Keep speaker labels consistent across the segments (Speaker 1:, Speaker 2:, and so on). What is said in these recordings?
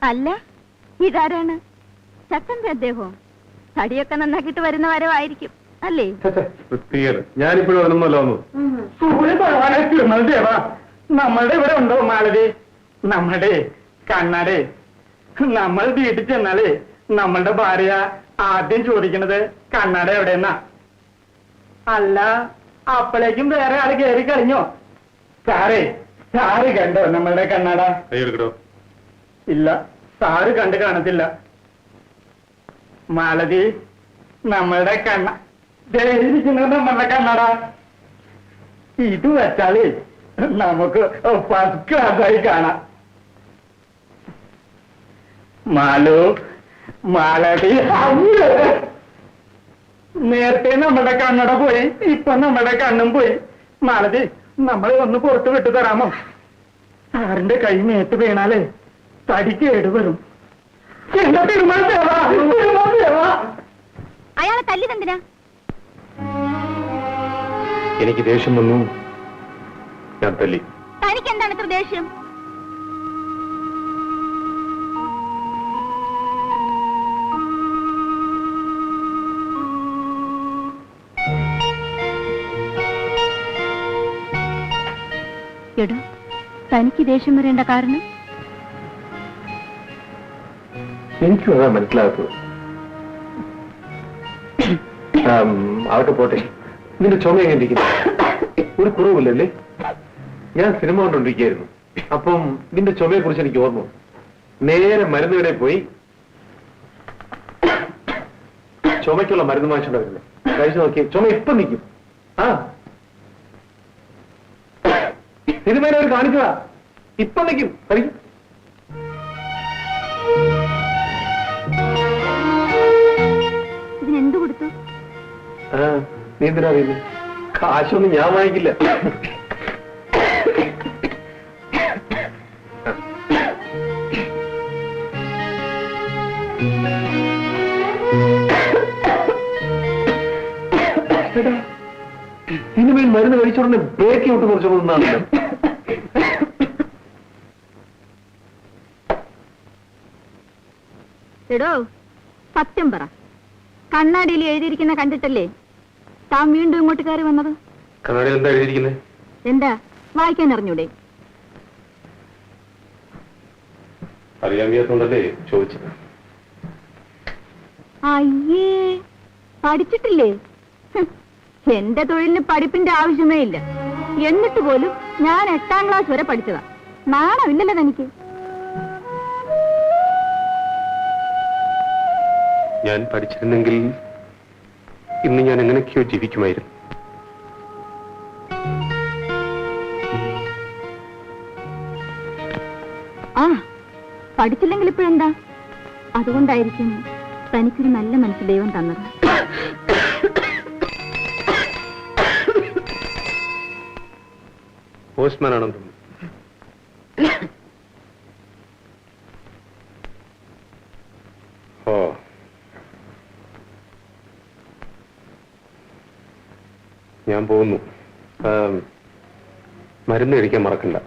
Speaker 1: അല്ല, ഇതാരാണ്? ചക്കന്റെ അദ്ദേഹവും തടിയൊക്കെ നന്നാക്കിട്ട് വരുന്ന വരവായിരിക്കും അല്ലേ?
Speaker 2: ഞാനിപ്പോഴും വരുന്നല്ലോ.
Speaker 3: നമ്മളുടെ ഇവിടെ ഉണ്ടോ മാലതി? നമ്മുടെ കണ്ണാടെ നമ്മൾ വീട്ടിൽ ചെന്നാലേ നമ്മളുടെ ഭാര്യ ആദ്യം ചോദിക്കണത് കണ്ണാട എവിടെയെന്നാ. അല്ല, അപ്പോഴേക്കും വേറെ ആള് കയറി കളിഞ്ഞോ? സാറ് കണ്ടോ നമ്മളുടെ കണ്ണാട? ഇല്ല, സാറ് കണ്ടു കാണത്തില്ല. മാലതി, നമ്മളുടെ നമ്മളുടെ കണ്ണാട ഇത് വെച്ചാലേ നമുക്ക് ഫസ്റ്റ് ക്ലാസ്സായി കാണാം. മാലു, മാലതി, നേരത്തെ നമ്മുടെ കണ്ണട പോയി, ഇപ്പൊ നമ്മുടെ കണ്ണും പോയി. മാലതി, നമ്മളെ ഒന്ന് പുറത്ത് വിട്ടു തരാമോ? സാറിന്റെ കൈ മേത്ത് വീണാലേ തടി കേടുവരും.
Speaker 1: അയാളെ തല്ലിതെന്തിനാ?
Speaker 2: എനിക്ക് ദേഷ്യം വന്നു, ഞാൻ തല്ലി.
Speaker 1: തനിക്ക് എന്താണ് ഇത്ര ദേഷ്യം? എടോ, തനിക്ക് ദേഷ്യം വരേണ്ട കാരണം?
Speaker 2: എനിക്കും അതാ മനസ്സിലാകത്തത്. അതൊക്കെ പോട്ടെ. നിന്റെ ചുമ എങ്ങനെ ഇരിക്കുന്നു? ഒരു കുറവില്ലല്ലേ? ഞാൻ സിനിമ കൊണ്ടിരിക്കുകയായിരുന്നു. അപ്പം നിന്റെ ചുമയെ കുറിച്ച് എനിക്ക് ഓർമ്മ. നേരെ മരുന്ന് കടയിൽ പോയി ചുമയ്ക്കുള്ള മരുന്ന് വാങ്ങിച്ചോണ്ട് വരുന്നത്. കഴിച്ചു നോക്കി, ചുമ ഇപ്പം നിൽക്കും. ആ സിനിമയിൽ അവർ കാണിച്ചതാ, ഇപ്പം നിൽക്കും. കഴിക്കും.
Speaker 1: ഇതിനെന്ത് കൊടുത്തു?
Speaker 2: നീ എന്തിനാ അറിയുന്നത്? കാശൊന്നും ഞാൻ വാങ്ങിക്കില്ല. സിനിമയിൽ മരുന്ന് കഴിച്ചോടനെ ബ്രേക്ക് ഔട്ട് കുറച്ചോന്നാണല്ലോ.
Speaker 1: എടോ, സത്യം പറ. കണ്ണാടിയിൽ എഴുതിയിരിക്കുന്ന കണ്ടിട്ടല്ലേ താൻ വീണ്ടും ഇങ്ങോട്ട് കയറി വന്നത്?
Speaker 2: കണ്ണാടിയിൽ എന്താ എഴുതിയിരിക്കുന്നത്?
Speaker 1: എന്താ വായിക്കാൻ അറിഞ്ഞൂടെ?
Speaker 2: അറിയാൻ വയ്യാത്തോണ്ടല്ലേ ചോദിച്ചത്.
Speaker 1: അയ്യേ, പഠിച്ചിട്ടില്ലേ? എന്റെ തൊഴിലിന് പഠിപ്പിന്റെ ആവശ്യമേ ഇല്ല. എന്നിട്ട് പോലും ഞാൻ 8ാം ക്ലാസ് വരെ പഠിച്ചതാ. നാണമില്ലല്ലോ തനിക്ക്?
Speaker 2: ഞാൻ പഠിച്ചിരുന്നെങ്കിൽ ഇന്ന് ഞാൻ എങ്ങനെയൊക്കെയോ ജീവിക്കുമായിരുന്നു.
Speaker 1: ആ, പഠിച്ചില്ലെങ്കിൽ ഇപ്പോഴെന്താ? അതുകൊണ്ടായിരിക്കും തനിക്കൊരു നല്ല മനസ്സ് ദൈവം തന്നത്.
Speaker 2: പോസ്റ്റ്മാനാണെന്ന് തോന്നുന്നു. ഓ, ഞാൻ പോകുന്നു. മരുന്ന് കഴിക്കാൻ മറക്കണ്ട.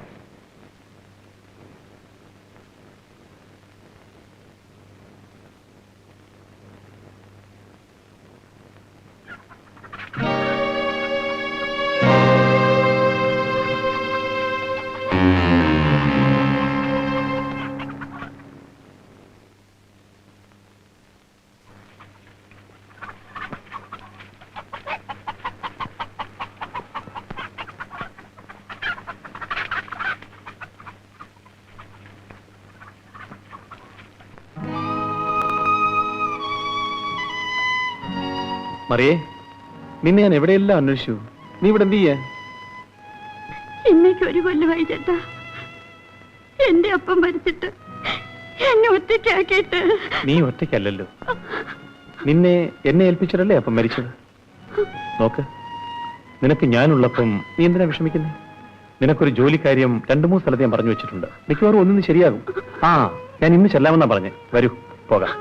Speaker 4: മറിയേ, നിന്നെ ഞാൻ എവിടെയെല്ലാം അന്വേഷിച്ചു. നീ ഇവിടെ എന്ത് ചെയ്യാ?
Speaker 1: ഇന്നേക്ക് ഒരു കൊല്ലമായി ചേട്ടാ. എന്റെ അപ്പം മരിച്ചിട്ട് എന്നെ ഒറ്റയ്ക്കാക്കിയിട്ട്.
Speaker 4: നീ ഒറ്റയ്ക്കല്ലല്ലോ, നിന്നെ എന്നെ ഏൽപ്പിച്ചിട്ടല്ലേ അപ്പം മരിച്ചത്. നോക്ക്, നിനക്ക് ഞാനുള്ളപ്പം നീ എന്തിനാ വിഷമിക്കുന്നേ? നിനക്കൊരു ജോലിക്കാര്യം 2-3 സ്ഥലത്ത് ഞാൻ പറഞ്ഞു വെച്ചിട്ടുണ്ട്. മിക്കവാറും ഒന്നും ശരിയാകും. ആ, ഞാൻ ഇന്ന് ചെല്ലാമെന്നാ പറഞ്ഞേ. വരൂ, പോകാം.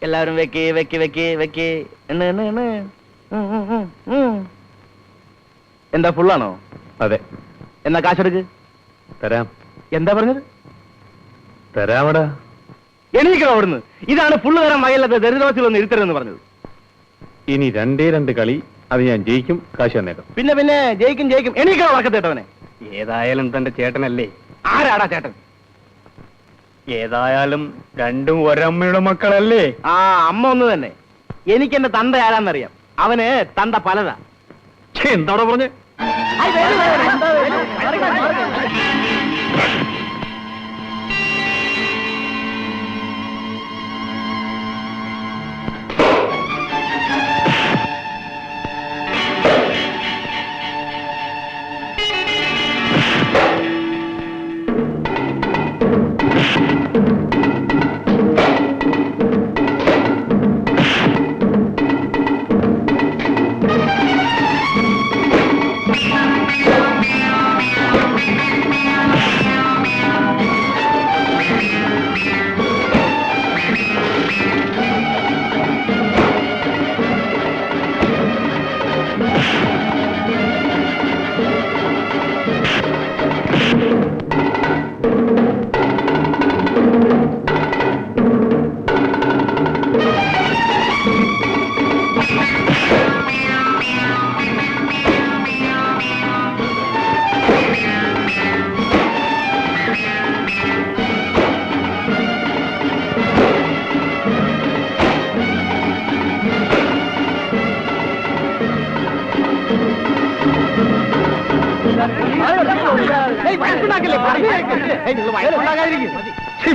Speaker 5: എല്ലാവരും വെക്കി വെക്കി വെക്കി വെക്കി
Speaker 3: എന്താ ഫുള്ളാണോ?
Speaker 4: അതെ.
Speaker 3: എന്നാ കാശെടുക്ക്.
Speaker 4: തരാം.
Speaker 3: എന്താ പറഞ്ഞത്?
Speaker 4: തരാമടാ.
Speaker 3: എണീക്കണോ അവിടുന്ന്? ഇതാണ് ഫുള്ള് തരാൻ വകയില്ലാത്ത ദരിദ്രവാസികളൊന്നും ഇരുത്തരുതെന്ന് പറഞ്ഞത്.
Speaker 4: ഇനി 2 കളി, അത് ഞാൻ ജയിക്കും, കാശ് തന്നേക്കാം.
Speaker 3: പിന്നെ ജയിക്കും. എണീക്കണോ വറക്കത്തേട്ടവനെ? ഏതായാലും തന്റെ ചേട്ടനല്ലേ. ആരാടാ ചേട്ടൻ?
Speaker 5: ഏതായാലും രണ്ടും ഒരമ്മയുടെ മക്കളല്ലേ?
Speaker 3: ആ, അമ്മ ഒന്ന് തന്നെ. എനിക്ക് എന്റെ തന്ത ആരാന്നറിയാം. അവന് തന്ത പലതാ.
Speaker 5: എന്താണോ പറഞ്ഞ്?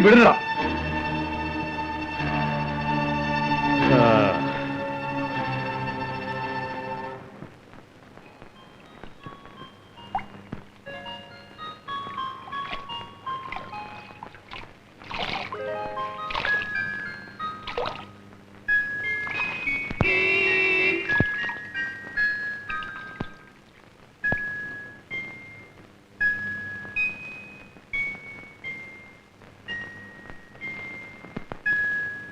Speaker 4: വിടുന്നടാ.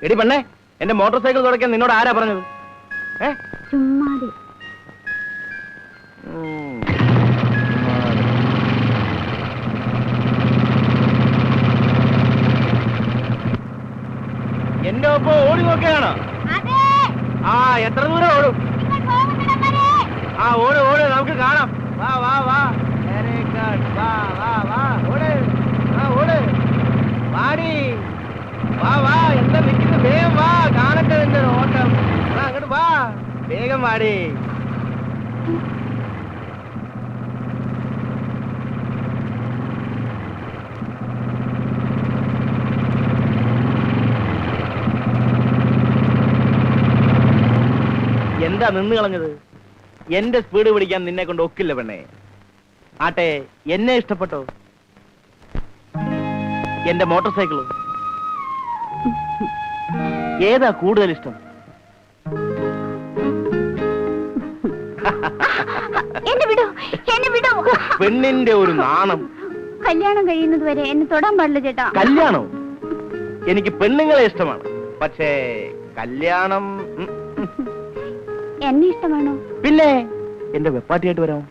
Speaker 3: എടി പെണ്ണേ, എന്റെ മോട്ടോർ സൈക്കിൾ തുടയ്ക്കാൻ നിന്നോട് ആരാ പറഞ്ഞത്?
Speaker 1: ചുമ്മാതെ.
Speaker 3: എന്റെ ഒപ്പം ഓടി നോക്കുകയാണോ? ആ, എത്ര ദൂരം ഓടും? ആ, ഓട് നമുക്ക് കാണാം. വാ വെരി ഗുഡ്. വാ ഓട്. ആ, ഓട്. വാടി. വാ എന്താ നിൽക്കുന്നു? വേഗം വാ, കാണട്ടെ എന്റെ ഓട്ടം. അങ്ങോട്ട് വാ, വേഗം വാടി. എന്താ നിന്ന് കളഞ്ഞത്? എന്റെ സ്പീഡ് പിടിക്കാൻ നിന്നെ കൊണ്ട് ഒക്കില്ല പെണ്ണേ. ആട്ടെ, എന്നെ ഇഷ്ടപ്പെട്ടോ? എന്റെ മോട്ടോർ സൈക്കിള് ഏതാ കൂടുതൽ ഇഷ്ടം?
Speaker 1: എന്നെ വിടൂ.
Speaker 3: പെണ്ണിന്റെ ഒരു നാണം.
Speaker 1: കല്യാണം കഴിയുന്നത് വരെ എന്നെ തൊടാൻ പാടില്ല ചേട്ടാ.
Speaker 3: കല്യാണം? എനിക്ക് പെണ്ണുങ്ങളെ ഇഷ്ടമാണ്, പക്ഷേ കല്യാണം
Speaker 1: എന്നെ ഇഷ്ടമാണോ?
Speaker 3: പിന്നെ എന്റെ വെപ്പാട്ടിയായിട്ട് വരാമോ?